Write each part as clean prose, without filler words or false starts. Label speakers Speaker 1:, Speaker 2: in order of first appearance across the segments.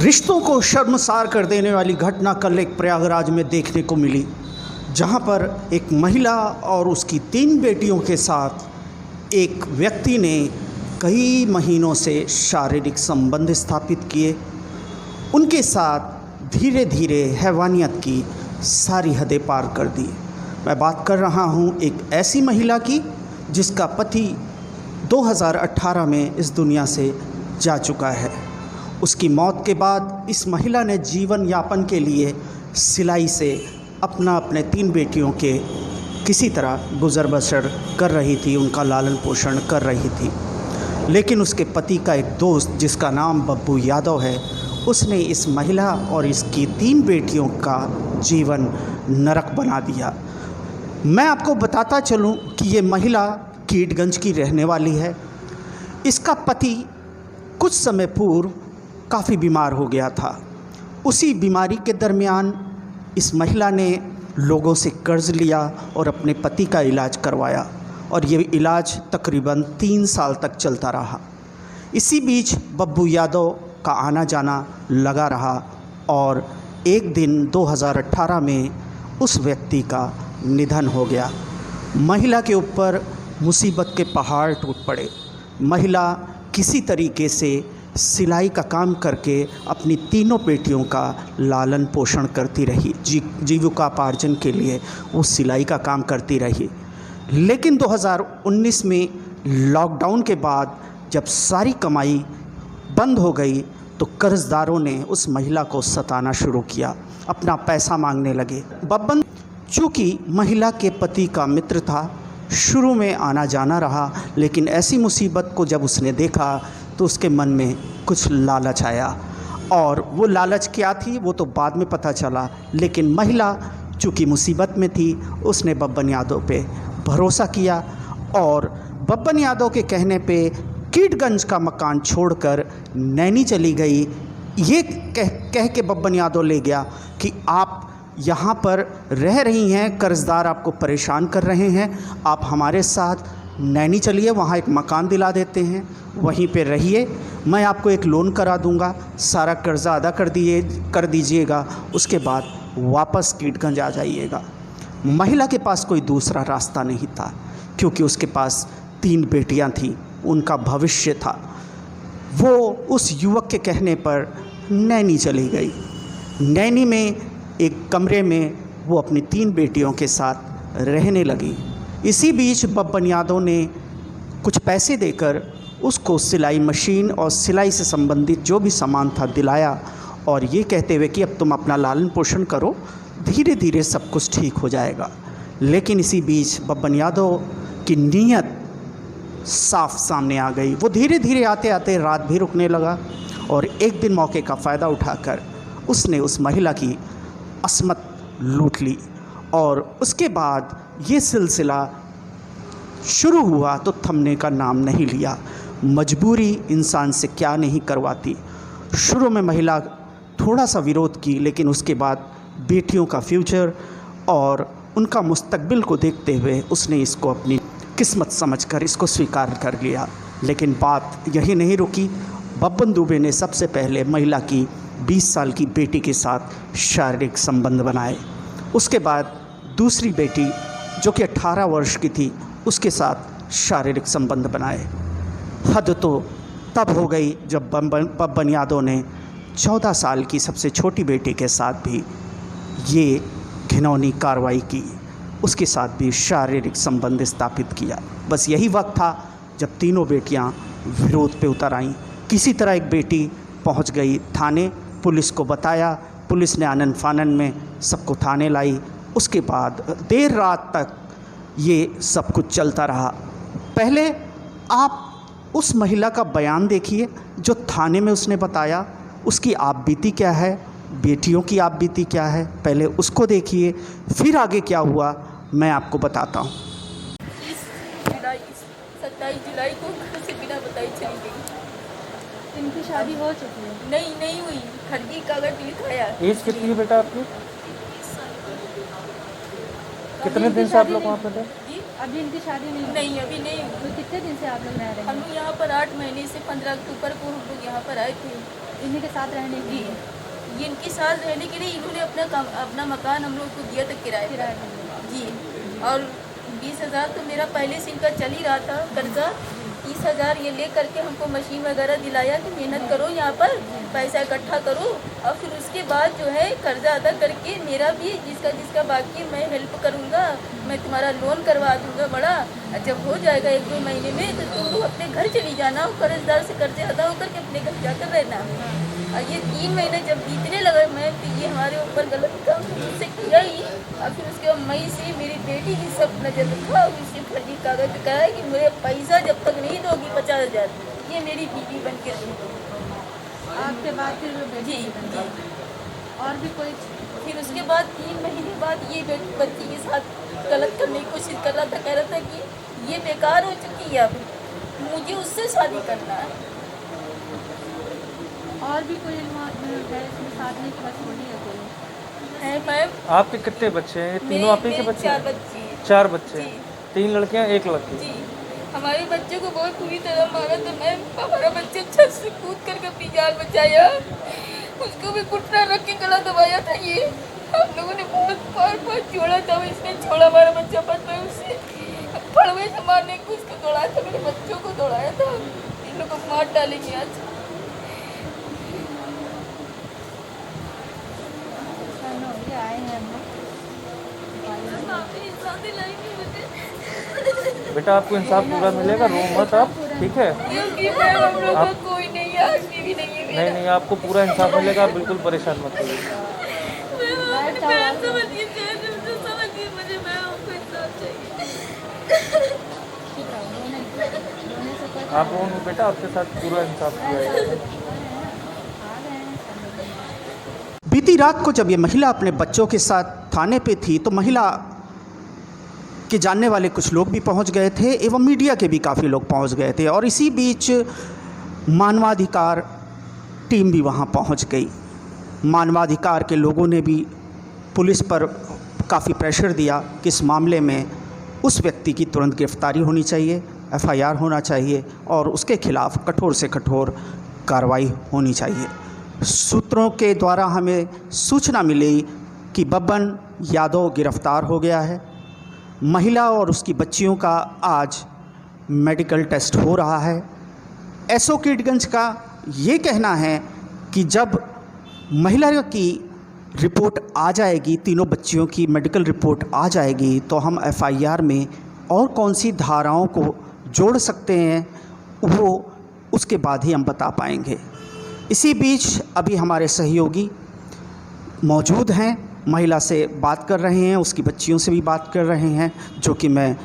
Speaker 1: रिश्तों को शर्मसार कर देने वाली घटना कल एक प्रयागराज में देखने को मिली, जहां पर एक महिला और उसकी 3 बेटियों के साथ एक व्यक्ति ने कई महीनों से शारीरिक संबंध स्थापित किए। उनके साथ धीरे धीरे हैवानियत की सारी हदें पार कर दी। मैं बात कर रहा हूं एक ऐसी महिला की जिसका पति 2018 में इस दुनिया से जा चुका है। उसकी मौत के बाद इस महिला ने जीवन यापन के लिए सिलाई से अपने 3 बेटियों के किसी तरह गुजर बसर कर रही थी, उनका लालन पोषण कर रही थी। लेकिन उसके पति का एक दोस्त जिसका नाम बब्बू यादव है, उसने इस महिला और इसकी 3 बेटियों का जीवन नरक बना दिया। मैं आपको बताता चलूं कि ये महिला कीटगंज की रहने वाली है। इसका पति कुछ समय पूर्व काफ़ी बीमार हो गया था। उसी बीमारी के दरमियान इस महिला ने लोगों से कर्ज़ लिया और अपने पति का इलाज करवाया, और ये इलाज तकरीबन 3 साल तक चलता रहा। इसी बीच बब्बू यादव का आना जाना लगा रहा और एक दिन 2018 में उस व्यक्ति का निधन हो गया। महिला के ऊपर मुसीबत के पहाड़ टूट पड़े। महिला किसी तरीके से सिलाई का काम करके अपनी 3 बेटियों का लालन पोषण करती रही। जीविकोपार्जन के लिए वो सिलाई का काम करती रही। लेकिन 2019 में लॉकडाउन के बाद जब सारी कमाई बंद हो गई तो कर्जदारों ने उस महिला को सताना शुरू किया, अपना पैसा मांगने लगे। बब्बन चूँकि महिला के पति का मित्र था, शुरू में आना जाना रहा, लेकिन ऐसी मुसीबत को जब उसने देखा तो उसके मन में कुछ लालच आया। और वो लालच क्या थी वो तो बाद में पता चला, लेकिन महिला चूँकि मुसीबत में थी, उसने बब्बन यादव पे भरोसा किया और बब्बन यादव के कहने पे कीटगंज का मकान छोड़कर नैनी चली गई। ये कह के बब्बन यादव ले गया कि आप यहाँ पर रह रही हैं, कर्जदार आपको परेशान कर रहे हैं, आप हमारे साथ नैनी चलिए, वहाँ एक मकान दिला देते हैं, वहीं पे रहिए, मैं आपको एक लोन करा दूँगा, सारा कर्ज़ा अदा कर दीजिएगा, उसके बाद वापस कीटगंज आ जाइएगा। महिला के पास कोई दूसरा रास्ता नहीं था, क्योंकि उसके पास 3 बेटियां थीं, उनका भविष्य था। वो उस युवक के कहने पर नैनी चली गई। नैनी में एक कमरे में वो अपनी 3 बेटियों के साथ रहने लगी। इसी बीच बब्बन यादव ने कुछ पैसे देकर उसको सिलाई मशीन और सिलाई से संबंधित जो भी सामान था दिलाया, और ये कहते हुए कि अब तुम अपना लालन पोषण करो, धीरे धीरे सब कुछ ठीक हो जाएगा। लेकिन इसी बीच बब्बन यादव की नीयत साफ सामने आ गई। वो धीरे धीरे आते आते रात भी रुकने लगा, और एक दिन मौके का फ़ायदा उठाकर उसने उस महिला की असमत लूट ली। और उसके बाद ये सिलसिला शुरू हुआ तो थमने का नाम नहीं लिया। मजबूरी इंसान से क्या नहीं करवाती। शुरू में महिला थोड़ा सा विरोध की, लेकिन उसके बाद बेटियों का फ्यूचर और उनका मुस्तकबिल को देखते हुए उसने इसको अपनी किस्मत समझकर इसको स्वीकार कर लिया। लेकिन बात यही नहीं रुकी। बब्बन दुबे ने सबसे पहले महिला की 20 साल की बेटी के साथ शारीरिक संबंध बनाए। उसके बाद दूसरी बेटी जो कि 18 वर्ष की थी, उसके साथ शारीरिक संबंध बनाए। हद तो तब हो गई जब बब्बन यादव ने 14 साल की सबसे छोटी बेटी के साथ भी ये घिनौनी कार्रवाई की, उसके साथ भी शारीरिक संबंध स्थापित किया। बस यही वक्त था जब तीनों बेटियां विरोध पे उतर आईं। किसी तरह एक बेटी पहुंच गई थाने, पुलिस को बताया, पुलिस ने आनन फानन में सबको थाने लाई। उसके बाद देर रात तक ये सब कुछ चलता रहा। पहले आप उस महिला का बयान देखिए जो थाने में उसने बताया, उसकी आप बीती क्या है, बेटियों की आप बीती क्या है, पहले उसको देखिए, फिर आगे क्या हुआ मैं आपको बताता हूँ।
Speaker 2: 27 जुलाई को घर से बिना बताई चली गई।
Speaker 3: इनकी शादी हो चुकी है?
Speaker 2: नहीं हुई, फर्जी कागज लिखाया।
Speaker 4: एज कितनी है बेटा आपकी? कितने दिन से आप लोग वहाँ पे थे?
Speaker 3: अभी इनकी शादी नहीं?
Speaker 2: नहीं, अभी नहीं हुई।
Speaker 3: तो कितने दिन से आप लोग रह रहे हैं?
Speaker 2: हम लोग यहाँ पर 8 महीने से 15 अक्टूबर को हम लोग यहाँ पर आए थे।
Speaker 3: इन्हीं के साथ रहने के
Speaker 2: जी
Speaker 3: लिए
Speaker 2: ये इनके साथ रहने के लिए इन्होंने अपना मकान हम लोग को दिया था किराए
Speaker 3: किराए
Speaker 2: पर।
Speaker 3: पर
Speaker 2: जी और 20,000 तो मेरा पहले से इनका चल ही रहा था कर्जा। 30,000 ये ले करके हमको मशीन वगैरह दिलाया कि मेहनत करो यहाँ पर, पैसा इकट्ठा करो और फिर उसके बाद जो है कर्जा अदा करके मेरा भी जिसका जिसका बाकी मैं हेल्प करूँगा, मैं तुम्हारा लोन करवा दूँगा बड़ा। और जब हो जाएगा 1-2 महीने में तो तुम लोग अपने घर चली जाना और कर्जदार से कर्जे अदा होकर के अपने घर जाकर रहना। और ये 3 महीने जब बीतने लगे मैं तो ये हमारे ऊपर गलत काम मुझसे किया ही। और फिर उसके बाद मई से मेरी बेटी की सब नजर रखा और उसे फर्जी कागज कराया कि मेरे पैसा जब तक नहीं दोगी 50,000 ये मेरी बीवी बन के रही।
Speaker 3: आपके बाद फिर वो बेटी
Speaker 2: जी
Speaker 3: की
Speaker 2: जी
Speaker 3: बनी। और भी कोई
Speaker 2: फिर उसके बाद 3 महीने बाद ये बच्ची के साथ गलत करने की कोशिश कर रहा था, कह रहा था कि ये बेकार हो चुकी है, अब मुझे उससे शादी करना है।
Speaker 3: और भी कोई है इसमें साथ नहीं कि बस वही है कोई
Speaker 2: है मैम
Speaker 4: आपके कितने बच्चे हैं? ये तीनों आप ही के बच्चे
Speaker 2: 4
Speaker 4: हैं?
Speaker 2: बच्चे हैं।
Speaker 4: 4 बच्चे हैं,
Speaker 2: जी।
Speaker 4: 3 लड़कियां 1 लड़की।
Speaker 2: जी हमारे बच्चे को बहुत पूरी तरह मारा था मैम। हमारा बच्चा छत से कूद करके अपनी जान बचाया, उसको भी घुटना रख के गला दबाया था। ये हम लोगों ने बहुत बार छोड़ा था, इसने छोड़ा हमारा बच्चा बच गया, उसे फड़वे से मारने की उसको दौड़ाया था, मेरे बच्चों को दौड़ाया था। इन लोगों को मार डालेंगे आज।
Speaker 3: चलो ये आए हैं हम लोग
Speaker 4: बेटा आपको इंसाफ पूरा मिलेगा, रो मत आप, ठीक है?
Speaker 2: क्योंकि मैम हम लोग का कोई नहीं है, आदमी भी नहीं है मेरा।
Speaker 4: नहीं नहीं, आपको पूरा इंसाफ मिलेगा, आप बिल्कुल परेशान मत होइए। आप रो नहीं बेटा, आपके साथ पूरा इंसाफ किया जाएगा।
Speaker 1: बीती रात को जब ये महिला अपने बच्चों के साथ थाने पे थी तो महिला के जानने वाले कुछ लोग भी पहुंच गए थे एवं मीडिया के भी काफ़ी लोग पहुंच गए थे और इसी बीच मानवाधिकार टीम भी वहां पहुंच गई। मानवाधिकार के लोगों ने भी पुलिस पर काफ़ी प्रेशर दिया कि इस मामले में उस व्यक्ति की तुरंत गिरफ्तारी होनी चाहिए, एफआईआर होना चाहिए और उसके खिलाफ़ कठोर से कठोर कार्रवाई होनी चाहिए। सूत्रों के द्वारा हमें सूचना मिली कि बब्बन यादव गिरफ्तार हो गया है। महिला और उसकी बच्चियों का आज मेडिकल टेस्ट हो रहा है। एसओ किडगंज का ये कहना है कि जब महिला की रिपोर्ट आ जाएगी, तीनों बच्चियों की मेडिकल रिपोर्ट आ जाएगी तो हम एफआईआर में और कौन सी धाराओं को जोड़ सकते हैं वो उसके बाद ही हम बता पाएंगे। इसी बीच अभी हमारे सहयोगी मौजूद हैं, महिला से बात कर रहे हैं, उसकी बच्चियों से भी बात कर रहे हैं, जो कि मैं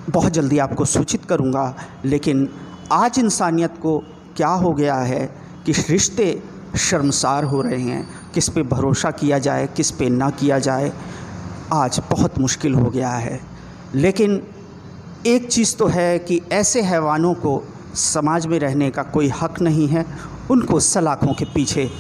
Speaker 1: बहुत जल्दी आपको सूचित करूंगा। लेकिन आज इंसानियत को क्या हो गया है कि रिश्ते शर्मसार हो रहे हैं, किस पे भरोसा किया जाए किस पे ना किया जाए, आज बहुत मुश्किल हो गया है। लेकिन एक चीज़ तो है कि ऐसे हैवानों को समाज में रहने का कोई हक नहीं है, उनको सलाखों के पीछे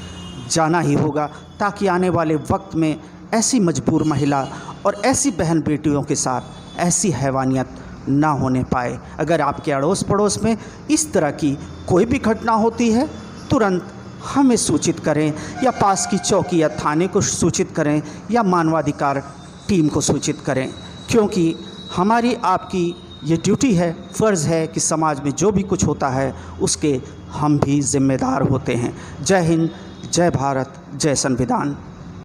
Speaker 1: जाना ही होगा ताकि आने वाले वक्त में ऐसी मजबूर महिला और ऐसी बहन बेटियों के साथ ऐसी हैवानियत ना होने पाए। अगर आपके अड़ोस पड़ोस में इस तरह की कोई भी घटना होती है तुरंत हमें सूचित करें या पास की चौकी या थाने को सूचित करें या मानवाधिकार टीम को सूचित करें, क्योंकि हमारी आपकी ये ड्यूटी है, फ़र्ज़ है कि समाज में जो भी कुछ होता है उसके हम भी ज़िम्मेदार होते हैं। जय हिंद, जय भारत, जय संविधान।